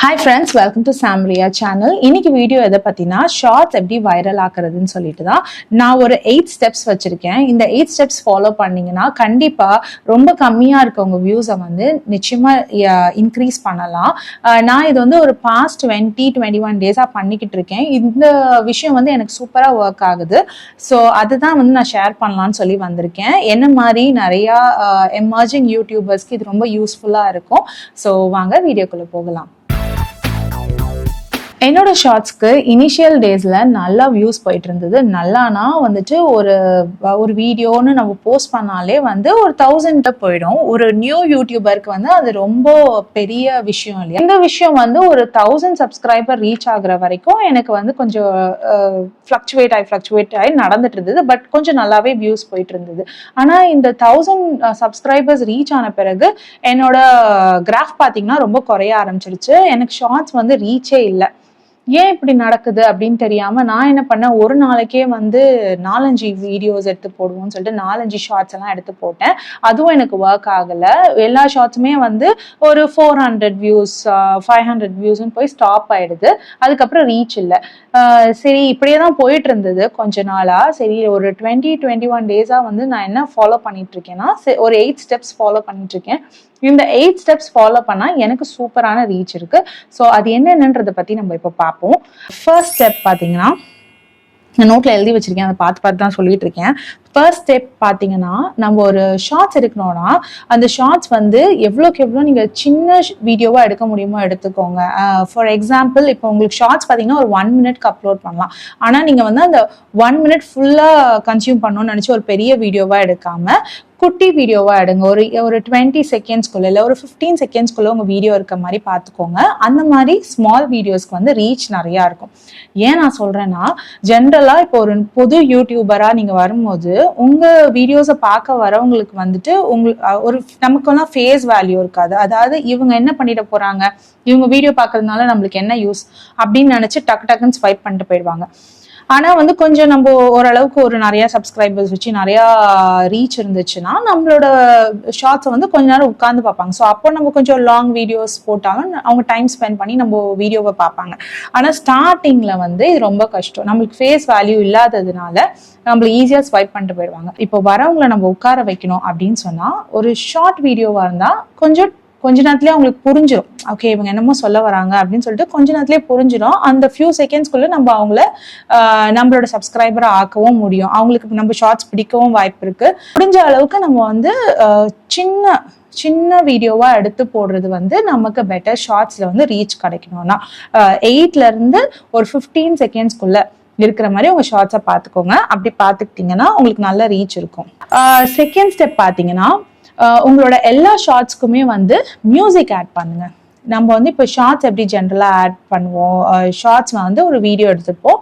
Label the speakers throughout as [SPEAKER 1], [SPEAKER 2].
[SPEAKER 1] Hi friends, welcome to Samria channel. இன்னைக்கு video எதை பத்தினா shorts எப்படி வைரல் ஆக்குறதுன்னு சொல்லிட்டு தான் நான் ஒரு 8 ஸ்டெப்ஸ் வச்சிருக்கேன். இந்த 8 ஸ்டெப்ஸ் ஃபாலோ பண்ணீங்கன்னா கண்டிப்பா ரொம்ப கம்மியா இருக்கவங்க வியூஸை வந்து நிச்சயமா இன்க்ரீஸ் பண்ணலாம். நான் இது வந்து ஒரு பாஸ்ட் 21 டேஸா பண்ணிக்கிட்டு இருக்கேன். இந்த விஷயம் வந்து எனக்கு சூப்பரா ஒர்க் ஆகுது. ஸோ அதுதான் வந்து நான் ஷேர் பண்ணலாம்னு சொல்லி வந்திருக்கேன். என்ன மாதிரி நிறைய எமர்ஜிங் யூடியூபர்ஸ்க்கு இது ரொம்ப யூஸ்ஃபுல்லா இருக்கும். ஸோ வாங்க வீடியோக்குள்ள போகலாம். என்னோட ஷார்ட்ஸ்க்கு இனிஷியல் டேஸ்ல நல்லா வியூஸ் போயிட்டு இருந்தது. நல்லானா வந்துட்டு ஒரு வீடியோன்னு நம்ம போஸ்ட் பண்ணாலே வந்து ஒரு 1000 போயிடும். ஒரு நியூ யூடியூபருக்கு வந்து அது ரொம்ப பெரிய விஷயம் இல்லையா? இந்த விஷயம் வந்து ஒரு 1000 சப்ஸ்கிரைபர் ரீச் ஆகுற வரைக்கும் எனக்கு வந்து கொஞ்சம் ஃபிளக்சுவேட் ஆகி நடந்துட்டு இருந்தது. பட் கொஞ்சம் நல்லாவே வியூஸ் போயிட்டு இருந்தது. ஆனா இந்த 1000 சப்ஸ்கிரைபர்ஸ் ரீச் ஆன பிறகு என்னோட கிராஃப் பாத்தீங்கன்னா ரொம்ப குறைய ஆரம்பிச்சிருச்சு. எனக்கு ஷார்ட்ஸ் வந்து ரீச்சே இல்லை. ஏன் இப்படி நடக்குது அப்படின்னு தெரியாம நான் என்ன பண்ணேன், ஒரு நாளைக்கே வந்து 4-5 வீடியோஸ் எடுத்து போடுவோம்னு சொல்லிட்டு 4-5 ஷார்ட்ஸ் எல்லாம் எடுத்து போட்டேன். அதுவும் எனக்கு ஒர்க் ஆகல. எல்லா ஷார்ட்ஸுமே வந்து ஒரு 400 வியூஸ் 500 வியூஸ்ன்னு போய் ஸ்டாப் ஆயிடுது. அதுக்கப்புறம் ரீச் இல்லை. சரி இப்படியே தான் போயிட்டு இருந்தது கொஞ்ச நாளா. சரி ஒரு 21 டேஸா வந்து நான் என்ன ஃபாலோ பண்ணிட்டு இருக்கேன்னா, ஒரு 8 ஸ்டெப்ஸ் ஃபாலோ பண்ணிட்டு இருக்கேன். இந்த 8 ஸ்டெப்ஸ் ஃபாலோ பண்ணா எனக்கு சூப்பரான ரீச் இருக்கு. ஸோ அது என்னென்னன்றதை பத்தி நம்ம இப்போ பார்ப்போம். ஃபர்ஸ்ட் ஸ்டெப் பார்த்தீங்கன்னா, நான் நோட்ல எழுதி வச்சிருக்கேன், அதை பார்த்து தான் சொல்லிட்டு இருக்கேன். ஃபர்ஸ்ட் ஸ்டெப் பார்த்தீங்கன்னா, நம்ம ஒரு ஷார்ட்ஸ் எடுக்கணும்னா அந்த ஷார்ட்ஸ் வந்து எவ்வளோக்கு எவ்வளோ நீங்கள் சின்ன வீடியோவா எடுக்க முடியுமோ எடுத்துக்கோங்க. ஃபார் எக்ஸாம்பிள், இப்போ உங்களுக்கு ஷார்ட்ஸ் பார்த்தீங்கன்னா ஒரு 1 மினிட்க்கு அப்லோட் பண்ணலாம். ஆனால் நீங்கள் வந்து அந்த 1 மினிட் ஃபுல்லாக கன்சியூம் பண்ணணும்னு நினச்சி ஒரு பெரிய வீடியோவா எடுக்காம குட்டி வீடியோவா எடுங்க. ஒரு 20 செகண்ட்ஸ்குள்ள இல்லை ஒரு 15 செகண்ட்ஸ்குள்ள உங்க வீடியோ இருக்க மாதிரி பார்த்துக்கோங்க. அந்த மாதிரி ஸ்மால் வீடியோஸ்க்கு வந்து ரீச் நிறையா இருக்கும். ஏன் நான் சொல்றேன்னா, ஜென்ரலா இப்போ ஒரு பொது யூடியூபரா நீங்க வரும்போது உங்க வீடியோஸை பார்க்க வரவங்களுக்கு வந்துட்டு ஒரு நமக்கெல்லாம் ஃபேஸ் வேல்யூ இருக்காது. அதாவது இவங்க என்ன பண்ணிட்டு போறாங்க, இவங்க வீடியோ பார்க்கறதுனால நம்மளுக்கு என்ன யூஸ் அப்படின்னு நினைச்சு டக்குன்னு ஸ்வைப் பண்ணிட்டு போயிடுவாங்க. ஆனா வந்து கொஞ்சம் நம்ம ஓரளவுக்கு ஒரு நிறைய சப்ஸ்கிரைபர்ஸ் வச்சு நிறைய ரீச் இருந்துச்சுன்னா நம்மளோட ஷார்ட்ஸை வந்து கொஞ்ச நேரம் உட்காந்து பார்ப்பாங்க. ஸோ அப்போ நம்ம கொஞ்சம் லாங் வீடியோஸ் போட்டாலும் அவங்க டைம் ஸ்பெண்ட் பண்ணி நம்ம வீடியோவை பார்ப்பாங்க. ஆனா ஸ்டார்டிங்ல வந்து இது ரொம்ப கஷ்டம். நம்மளுக்கு ஃபேஸ் வேல்யூ இல்லாததுனால நம்மள ஈஸியா ஸ்வைப் பண்ணிட்டு போயிடுவாங்க. இப்போ வரவங்களை நம்ம உட்கார வைக்கணும் அப்படின்னு சொன்னா ஒரு ஷார்ட் வீடியோவா இருந்தா கொஞ்ச நேரத்திலே அவங்களுக்கு புரிஞ்சிடும், ஓகே இவங்க என்னமோ சொல்ல வராங்க அப்படின்னு சொல்லிட்டு கொஞ்ச நேரத்திலே புரிஞ்சிடும். அந்த ஃபியூ செகண்ட்ஸ்குள்ள நம்ம அவங்கள நம்மளோட சப்ஸ்கிரைபரை ஆக்கவும் முடியும். அவங்களுக்கு நம்ம ஷார்ட்ஸ் பிடிக்கவும் வாய்ப்பு இருக்கு. முடிஞ்ச அளவுக்கு நம்ம வந்து சின்ன வீடியோவா எடுத்து போடுறது வந்து நமக்கு பெட்டர். ஷார்ட்ஸ்ல வந்து ரீச் கிடைக்கணும்னா 8ல இருந்து ஒரு 15 செகண்ட்ஸ்குள்ள இருக்கிற மாதிரி உங்க ஷார்ட்ஸை பார்த்துக்கோங்க. அப்படி பார்த்துக்கிட்டீங்கன்னா உங்களுக்கு நல்ல ரீச் இருக்கும். செகண்ட் ஸ்டெப் பார்த்தீங்கன்னா, உங்களோட எல்லா ஷார்ட்ஸ்க்குமே வந்து மியூசிக் ஆட் பண்ணுங்க. நம்ம வந்து இப்போ ஷார்ட்ஸ் எப்படி ஜென்ரலாக ஆட் பண்ணுவோம், ஷார்ட்ஸ் வந்து ஒரு வீடியோ எடுத்துப்போம்,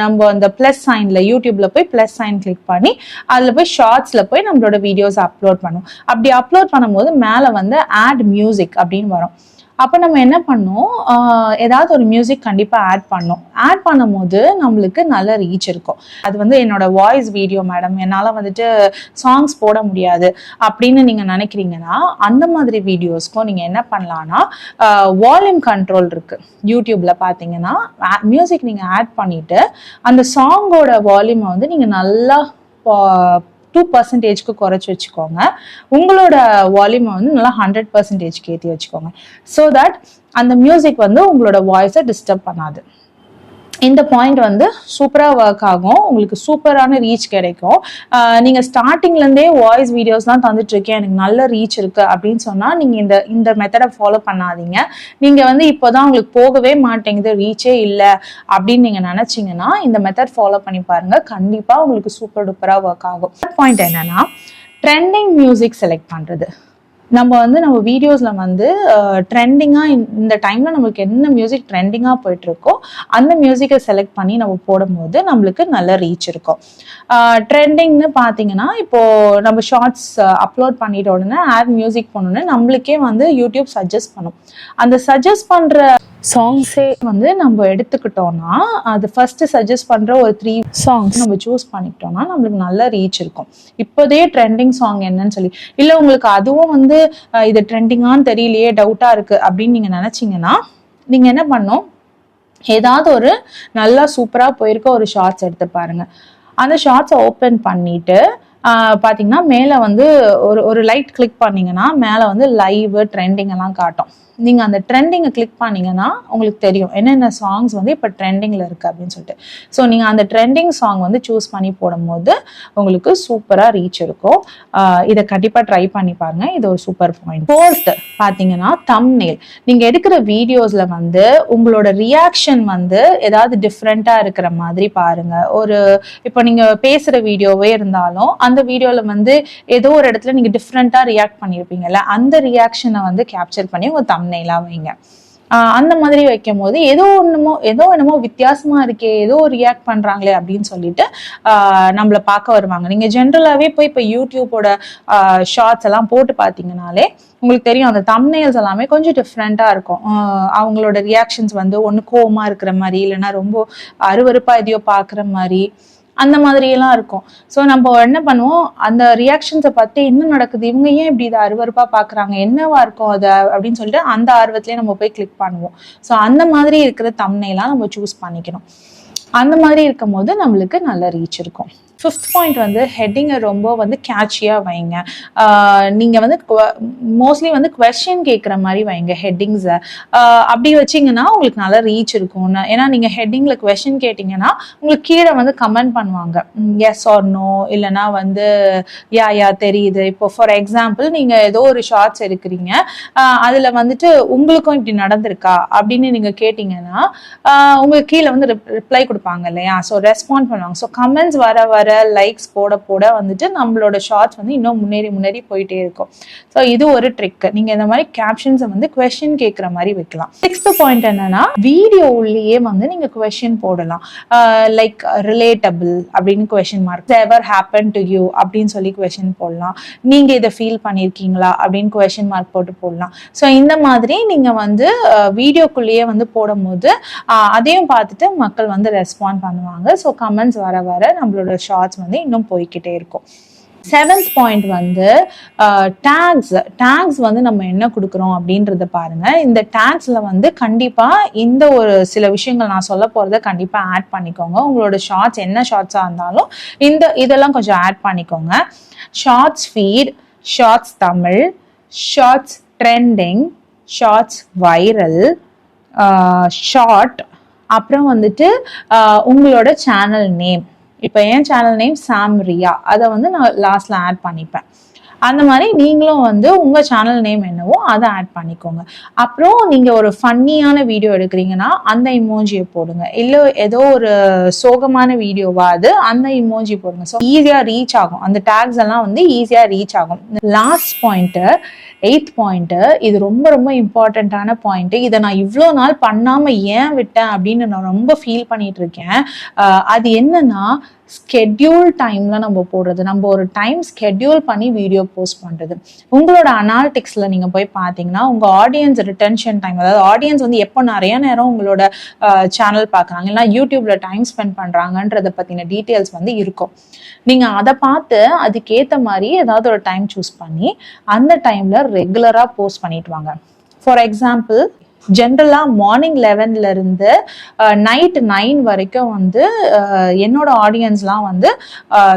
[SPEAKER 1] நம்ம அந்த ப்ளஸ் சைனில் யூடியூப்ல போய் ப்ளஸ் சைன் கிளிக் பண்ணி அதில் போய் ஷார்ட்ஸில் போய் நம்மளோட வீடியோஸ் அப்லோட் பண்ணுவோம். அப்படி அப்லோட் பண்ணும்போது மேலே வந்து ஆட் மியூசிக் அப்படின்னு வரும். அப்போ நம்ம என்ன பண்ணோம், ஏதாவது ஒரு மியூசிக் கண்டிப்பாக ஆட் பண்ணோம். ஆட் பண்ணும் போது நம்மளுக்கு நல்ல ரீச் இருக்கும். அது வந்து என்னோட வாய்ஸ் வீடியோ மேடம், என்னால் வந்துட்டு சாங்ஸ் போட முடியாது அப்படின்னு நீங்கள் நினைக்கிறீங்கன்னா அந்த மாதிரி வீடியோஸ்க்கும் நீங்கள் என்ன பண்ணலான்னா, வால்யூம் கண்ட்ரோல் இருக்கு யூடியூப்ல பார்த்தீங்கன்னா, மியூசிக் நீங்கள் ஆட் பண்ணிட்டு அந்த சாங்கோட வால்யூமை வந்து நீங்கள் நல்லா 2% குறைச்சி வச்சுக்கோங்க. உங்களோட வால்யூமை வந்து நல்லா 100% ஏற்றி வச்சுக்கோங்க. ஸோ தட் அந்த மியூசிக் வந்து உங்களோட வாய்ஸை டிஸ்டர்ப் பண்ணாது. இந்த பாயிண்ட் வந்து சூப்பராக ஒர்க் ஆகும். உங்களுக்கு சூப்பரான ரீச் கிடைக்கும். நீங்கள் ஸ்டார்டிங்லேருந்தே வாய்ஸ் வீடியோஸ் தான் தந்துட்டு இருக்கேன், எனக்கு நல்ல ரீச் இருக்கு அப்படின்னு சொன்னால் நீங்கள் இந்த மெத்தடை ஃபாலோ பண்ணாதீங்க. நீங்கள் வந்து இப்போதான் உங்களுக்கு போகவே மாட்டேங்குது, ரீச்சே இல்லை அப்படின்னு நீங்கள் நினச்சிங்கன்னா இந்த மெத்தட் ஃபாலோ பண்ணி பாருங்க. கண்டிப்பாக உங்களுக்கு சூப்பர் டூப்பராக ஒர்க் ஆகும். பாயிண்ட் என்னன்னா, ட்ரெண்டிங் மியூசிக் செலக்ட் பண்ணுறது. நம்ம வீடியோஸ்ல வந்து ட்ரெண்டிங்கா இந்த டைம்ல நம்மளுக்கு என்ன மியூசிக் ட்ரெண்டிங்கா போயிட்டு இருக்கோ அந்த மியூசிக்கை செலக்ட் பண்ணி நம்ம போடும்போது நம்மளுக்கு நல்ல ரீச் இருக்கும். ட்ரெண்டிங்னு பாத்தீங்கன்னா, இப்போ நம்ம ஷார்ட்ஸ் அப்லோட் பண்ணிட்ட உடனே ஆட் மியூசிக் பண்ணோன்னு நம்மளுக்கே வந்து யூடியூப் சஜஸ்ட் பண்ணும். அந்த சஜஸ்ட் பண்ற சாங்ஸே வந்து நம்ம எடுத்துக்கிட்டோம்னா, அது ஃபர்ஸ்ட் சஜஸ்ட் பண்ற ஒரு 3 சாங்ஸ் நம்ம சூஸ் பண்ணிக்கிட்டோம்னா நம்மளுக்கு நல்ல ரீச் இருக்கும். இப்போதே ட்ரெண்டிங் சாங் என்னன்னு சொல்லி, இல்ல உங்களுக்கு அதுவும் வந்து இது ட்ரெண்டிங்கான்னு தெரியலையே, டவுட்டா இருக்கு அப்படின்னு நீங்க நினைச்சீங்கன்னா, நீங்க என்ன பண்ணும், ஏதாவது ஒரு நல்லா சூப்பரா போயிருக்க ஒரு ஷார்ட்ஸ் எடுத்து பாருங்க. அந்த ஷார்ட்ஸை ஓப்பன் பண்ணிட்டு பாத்தீங்கன்னா மேல வந்து ஒரு லைட் கிளிக் பண்ணீங்கன்னா மேல வந்து லைவ் ட்ரெண்டிங் எல்லாம் காட்டும். நீங்க அந்த ட்ரெண்டிங்கை கிளிக் பண்ணீங்கன்னா உங்களுக்கு தெரியும் என்னென்ன சாங்ஸ் வந்து இப்போ ட்ரெண்டிங்ல இருக்கு அப்படின்னு சொல்லிட்டு. ஸோ நீங்க அந்த ட்ரெண்டிங் சாங் வந்து சூஸ் பண்ணி போடும்போது உங்களுக்கு சூப்பரா ரீச் இருக்கும். இதை கண்டிப்பா ட்ரை பண்ணி பாருங்க. இது ஒரு சூப்பர் பாயிண்ட். ஃபோர்த் பாத்தீங்கன்னா தம்ப்நெயில். நீங்க எடுக்கிற வீடியோஸ்ல வந்து உங்களோட ரியாக்ஷன் வந்து ஏதாவது டிஃப்ரெண்டா இருக்கிற மாதிரி பாருங்க. ஒரு இப்போ நீங்க பேசுற வீடியோவே இருந்தாலும் அந்த வீடியோல வந்து ஏதோ ஒரு இடத்துல நீங்க டிஃப்ரெண்டா ரியாக்ட் பண்ணிருப்பீங்கல்ல, அந்த ரியாக்ஷனை வந்து கேப்சர் பண்ணி உங்க தம்ப்நெயிலா வைங்க. அந்த மாதிரி வைக்கும் போது ஏதோ என்னமோ வித்தியாசமா இருக்கே, ஏதோ ரியாக்ட் பண்றாங்களே அப்படின்னு சொல்லிட்டு நம்மள பார்க்க வருவாங்க. நீங்க ஜென்ரலாவே போய் இப்போ யூடியூபோட ஷார்ட்ஸ் எல்லாம் போட்டு பாத்தீங்கன்னாலே உங்களுக்கு தெரியும் அந்த தம்ப்நெயில்ஸ் எல்லாமே கொஞ்சம் டிஃப்ரெண்டா இருக்கும். அவங்களோட ரியாக்ஷன்ஸ் வந்து ஒண்ணு கோவமா இருக்கிற மாதிரி, இல்லைன்னா ரொம்ப அருவருப்பா எதையோ பாக்குற மாதிரி, அந்த மாதிரி எல்லாம் இருக்கும். ஸோ நம்ம என்ன பண்ணுவோம், அந்த ரியாக்ஷன்ஸை பார்த்து என்ன நடக்குது, இவங்க ஏன் இப்படி இதை அருவருப்பா பாக்குறாங்க, என்னவா இருக்கும் அது அப்படின்னு சொல்லிட்டு அந்த ஆர்வத்திலேயே நம்ம போய் கிளிக் பண்ணுவோம். ஸோ அந்த மாதிரி இருக்கிற தம்ப்நெயிலா நம்ம சூஸ் பண்ணிக்கணும். அந்த மாதிரி இருக்கும் போது நம்மளுக்கு நல்ல ரீச் இருக்கும். 5th பாயிண்ட் வந்து ஹெட்டிங்கை ரொம்ப வந்து கேட்சியா வைங்க. நீங்க வந்து மோஸ்ட்லி வந்து கொஸ்டின் கேட்குற மாதிரி வைங்க ஹெட்டிங்ஸை. அப்படி வச்சிங்கன்னா உங்களுக்கு நல்ல ரீச் இருக்கும். ஏன்னா நீங்க ஹெட்டிங்ல கொஸ்டின் கேட்டீங்கன்னா உங்களுக்கு கீழே வந்து கமெண்ட் பண்ணுவாங்க, எஸ் ஆர் நோ, இல்லைன்னா வந்து யா தெரியுது. இப்போ ஃபார் எக்ஸாம்பிள் நீங்க ஏதோ ஒரு ஷார்ட்ஸ் எடுக்கிறீங்க, அதுல வந்துட்டு உங்களுக்கும் இப்படி நடந்திருக்கா அப்படின்னு நீங்க கேட்டீங்கன்னா உங்களுக்கு கீழே வந்து ரிப்ளை கொடுப்பாங்க இல்லையா, ஸோ ரெஸ்பாண்ட் பண்ணுவாங்க. ஸோ கமெண்ட்ஸ் வர லைக்ஸ் போட வந்துட்டு நம்மளோட ஷார்ட்ஸ் வந்து இன்னும் முன்னேறி போயிட்டே இருக்கும். ஸோ இது ஒரு ட்ரிக். நீங்க இந்த மாதிரி கேப்ஷன்ஸை வந்து கொஸ்டின் கேட்குற மாதிரி வைக்கலாம். 6th பாயிண்ட் என்னன்னா, வீடியோ உள்ளேயே வந்து நீங்க கொஸ்டின் போடலாம். லைக் ரிலேட்டபிள் அப்படின்னு question mark, ever happen to you அப்படின்னு சொல்லி கொஸ்டின் போடலாம். நீங்க இதை ஃபீல் பண்ணிருக்கீங்களா அப்படின்னு கொஸ்டின் மார்க் போட்டு போடலாம். ஸோ இந்த மாதிரி நீங்க வந்து வீடியோக்குள்ளேயே வந்து போடும் போது அதையும் பார்த்துட்டு மக்கள் வந்து ரெஸ்பாண்ட் பண்ணுவாங்க. ஸோ கமெண்ட்ஸ் வர நம்மளோட ஷார்ட்ஸ் வந்து இன்னும் போய்கிட்டே இருக்கும். 7th பாயிண்ட் வந்து டேக்ஸ் வந்து நம்ம என்ன கொடுக்குறோம் அப்படின்றத பாருங்க. இந்த டேக்ஸ்ல வந்து கண்டிப்பா இந்த ஒரு சில விஷயங்கள் நான் சொல்ல போறத கண்டிப்பா ஆட் பண்ணிக்கோங்க. உங்களோட ஷார்ட்ஸ் என்ன ஷார்ட்ஸா இருந்தாலும் இதெல்லாம் கொஞ்சம் ஆட் பண்ணிக்கோங்க. Shorts feed, shorts Tamil, shorts trending, shorts viral, short, அப்புறம் வந்துட்டு உங்களோட சேனல் நேம். இப்போ என் சேனல் நேம் சாம் ரியா, அதை வந்து நான் லாஸ்ட்ல ஆட் பண்ணிப்பேன். அந்த மாதிரி நீங்களும் வந்து உங்க சேனல் நேம் என்னவோ அதை ஆட் பண்ணிக்கோங்க. அப்புறம் நீங்க ஒரு ஃபன்னியான வீடியோ எடுக்கிறீங்கன்னா அந்த இமோஜியை போடுங்க. இல்லை ஏதோ ஒரு சோகமான வீடியோவா அது, அந்த இமோஜி போடுங்க. ஸோ ஈஸியா ரீச் ஆகும். அந்த டேக்ஸ் எல்லாம் வந்து ஈஸியா ரீச் ஆகும். லாஸ்ட் பாயிண்ட், 8th பாயிண்ட், இது ரொம்ப ரொம்ப இம்பார்ட்டண்ட்டான பாயிண்ட். இதை நான் இவ்வளோ நாள் பண்ணாம ஏன் விட்டேன் அப்படின்னு நான் ரொம்ப ஃபீல் பண்ணிட்டு இருக்கேன். அது என்னன்னா, ஸ்கெட்யூல் டைம்ல நம்ம போடுறது. நம்ம ஒரு டைம் ஸ்கெட்யூல் பண்ணி வீடியோ போஸ்ட் பண்றது. உங்களோட அனாலிட்டிக்ஸ்ல நீங்க போய் பாத்தீங்கன்னா உங்க ஆடியன்ஸ் ரிட்டென்ஷன் டைம், அதாவது ஆடியன்ஸ் வந்து எப்போ நிறைய நேரம் உங்களோட சேனல் பாக்குறாங்க, இல்லைன்னா யூடியூப்ல டைம் ஸ்பெண்ட் பண்றாங்கன்றத பத்தின டீட்டெயில்ஸ் வந்து இருக்கும். நீங்க அதை பார்த்து அதுக்கேற்ற மாதிரி ஏதாவது ஒரு டைம் சூஸ் பண்ணி அந்த டைம்ல ரெகுலரா போஸ்ட் பண்ணிட்டு வாங்க. ஃபார் எக்ஸாம்பிள், ஜென்ரலா மார்னிங் 11ல இருந்து நைட் 9 வரைக்கும் வந்து என்னோட ஆடியன்ஸ்லாம் வந்து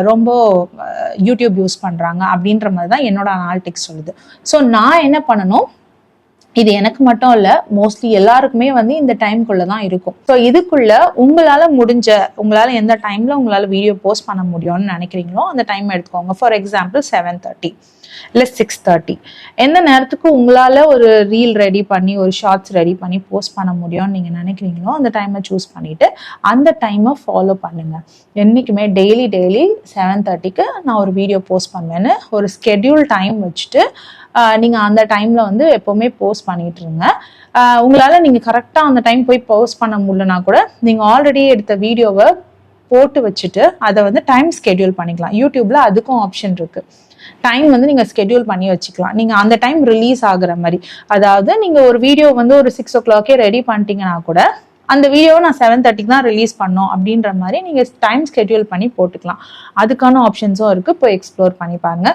[SPEAKER 1] ரொம்ப யூடியூப் யூஸ் பண்றாங்க அப்படின்ற மாதிரி தான் என்னோட அனாலிட்டிக்ஸ் சொல்லுது. ஸோ நான் என்ன பண்ணணும், இது எனக்கு மட்டும் இல்ல, மோஸ்ட்லி எல்லாருக்குமே வந்து இந்த டைம்குள்ளதான் இருக்கும். ஸோ இதுக்குள்ள உங்களால எந்த டைம்ல உங்களால வீடியோ போஸ்ட் பண்ண முடியும்னு நினைக்கிறீங்களோ அந்த டைம் எடுத்துக்கோங்க. ஃபார் எக்ஸாம்பிள் 7:30 இல்லை 6:30, எந்த நேரத்துக்கு உங்களால ஒரு ரீல் ரெடி பண்ணி ஒரு ஷார்ட்ஸ் ரெடி பண்ணி போஸ்ட் பண்ண முடியும்னு நீங்க நினைக்கிறீங்களோ அந்த டைமை சூஸ் பண்ணிட்டு அந்த டைமை ஃபாலோ பண்ணுங்க. என்னைக்குமே டெய்லி 7:30க்கு நான் ஒரு வீடியோ போஸ்ட் பண்ணுவேன்னு ஒரு ஸ்கெட்யூல் டைம் வச்சுட்டு நீங்க அந்த டைம்ல வந்து எப்பவுமே போஸ்ட் பண்ணிட்டு இருங்க. உங்களால நீங்க கரெக்டா அந்த டைம் போய் போஸ்ட் பண்ண முடியலனா கூட நீங்க ஆல்ரெடி எடுத்த வீடியோவை போட்டு வச்சுட்டு அதை வந்து டைம் ஸ்கெட்யூல் பண்ணிக்கலாம். யூடியூப்ல அதுக்கும் ஆப்ஷன் இருக்கு. டைம் வந்து நீங்க ஸ்கெட்யூல் பண்ணி வச்சுக்கலாம். நீங்க அந்த டைம் ரிலீஸ் ஆகுற மாதிரி, அதாவது நீங்க ஒரு வீடியோ வந்து ஒரு 6 o'clock ரெடி பண்ணிட்டீங்கன்னா கூட அந்த வீடியோவை நான் 7:30 தான் ரிலீஸ் பண்ணோம் அப்படின்ற மாதிரி நீங்கள் டைம் ஸ்கெட்யூல் பண்ணி போட்டுக்கலாம். அதுக்கான ஆப்ஷன்ஸும் இருக்குது. இப்போ எக்ஸ்ப்ளோர் பண்ணி பாருங்க.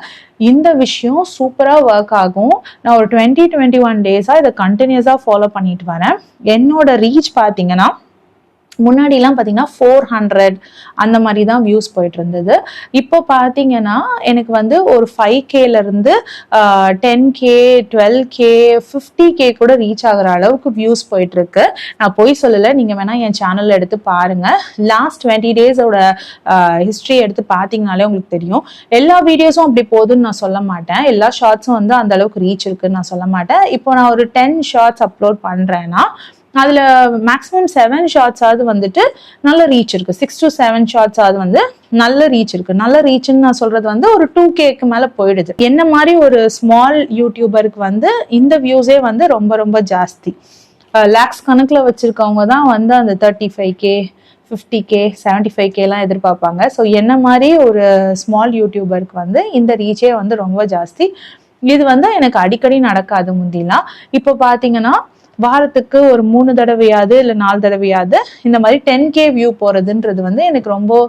[SPEAKER 1] இந்த விஷயம் சூப்பராக ஒர்க் ஆகும். நான் ஒரு 20-21 டேஸாக இதை கண்டினியூஸாக ஃபாலோ பண்ணிட்டு வரேன். என்னோட ரீச் பார்த்தீங்கன்னா முன்னாடிலாம் பார்த்தீங்கன்னா 400 அந்த மாதிரி தான் வியூஸ் போயிட்டு இருந்தது. இப்போ பார்த்தீங்கன்னா எனக்கு வந்து ஒரு 5Kலேருந்து 10K 12K 50K கூட ரீச் ஆகிற அளவுக்கு வியூஸ் போயிட்டு இருக்கு. நான் போய் சொல்லலை, நீங்கள் வேணா என் சேனலில் எடுத்து பாருங்க. லாஸ்ட் 20 டேஸோட ஹிஸ்ட்ரி எடுத்து பார்த்தீங்கனாலே உங்களுக்கு தெரியும். எல்லா வீடியோஸும் அப்படி போகுதுன்னு நான் சொல்ல மாட்டேன், எல்லா ஷார்ட்ஸும் வந்து அந்த அளவுக்கு ரீச் இருக்குன்னு நான் சொல்ல மாட்டேன். இப்போ நான் ஒரு 10 ஷார்ட்ஸ் அப்லோட் பண்ணுறேன்னா அதுல மேக்ஸிமம் 7 ஷார்ட்ஸாவது வந்துட்டு நல்ல ரீச் இருக்கு. 6 to 7 ஷார்ட்ஸாவது வந்து நல்ல ரீச் இருக்கு. நல்ல ரீச்ன்னு நான் சொல்றது வந்து ஒரு 2Kக்கு மேல போயிடுது. என்ன மாதிரி ஒரு ஸ்மால் யூடியூபருக்கு வந்து இந்த வியூஸே வந்து ரொம்ப ரொம்ப ஜாஸ்தி. லேக்ஸ் கணக்குல வச்சிருக்கவங்க தான் வந்து அந்த 35K 50K 75Kலாம் எதிர்பார்ப்பாங்க. ஸோ என்ன மாதிரி ஒரு ஸ்மால் யூடியூபருக்கு வந்து இந்த ரீச்சே வந்து ரொம்ப ஜாஸ்தி. இது வந்து எனக்கு அடிக்கடி நடக்காது முந்திலாம். இப்போ பார்த்தீங்கன்னா வாரத்துக்கு ஒரு 3 தடவையாவது இல்லை 4 தடவையாவது இந்த மாதிரி 10K வியூ போறதுன்றது வந்து எனக்கு ரொம்ப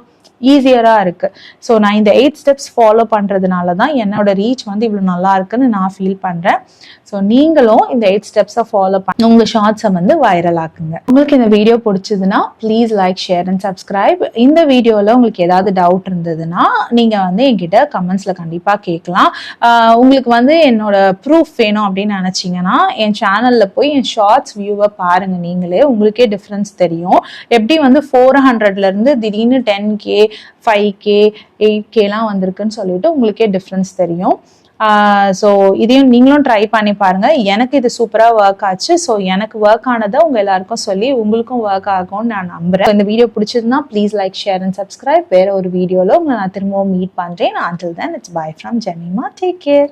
[SPEAKER 1] ஈஸியரா இருக்கு. ஸோ நான் இந்த 8 ஸ்டெப்ஸ் ஃபாலோ பண்றதுனால தான் என்னோட ரீச் வந்து இவ்வளோ நல்லா இருக்குன்னு நான் ஃபீல் பண்றேன். ஸோ நீங்களும் இந்த 8 ஸ்டெப்ஸை ஃபாலோ பண்ணி உங்க ஷார்ட்ஸை வந்து வைரல் ஆக்குங்க. உங்களுக்கு இந்த வீடியோ பிடிச்சதுன்னா please like, share and subscribe. இந்த வீடியோவில் உங்களுக்கு ஏதாவது டவுட் இருந்ததுன்னா நீங்க வந்து என்கிட்ட கமெண்ட்ஸ்ல கண்டிப்பா கேட்கலாம். உங்களுக்கு வந்து என்னோட ப்ரூஃப் வேணும் அப்படின்னு நினைச்சீங்கன்னா என் சேனல்ல போய் என் ஷார்ட்ஸ் வியூவை பாருங்க. நீங்களே உங்களுக்கே டிஃப்ரென்ஸ் தெரியும். எப்படி வந்து 400லேருந்து திடீர்னு 10K 5K 8Kலாம் வந்திருக்குன்னு சொல்லிட்டு உங்களுக்கே டிஃப்ரென்ஸ் தெரியும். ஸோ இதையும் நீங்களும் ட்ரை பண்ணி பாருங்க. எனக்கு இது சூப்பராக ஒர்க் ஆச்சு. ஸோ எனக்கு ஒர்க் ஆனதை உங்க எல்லாருக்கும் சொல்லி உங்களுக்கும் ஒர்க் ஆகும்னு நான் நம்புறேன். இந்த வீடியோ பிடிச்சதுன்னா please like, share and subscribe. வேற ஒரு வீடியோவில் உங்களை நான் திரும்பவும் மீட் பண்றேன். Until then, it's bye from Jemima. Take care.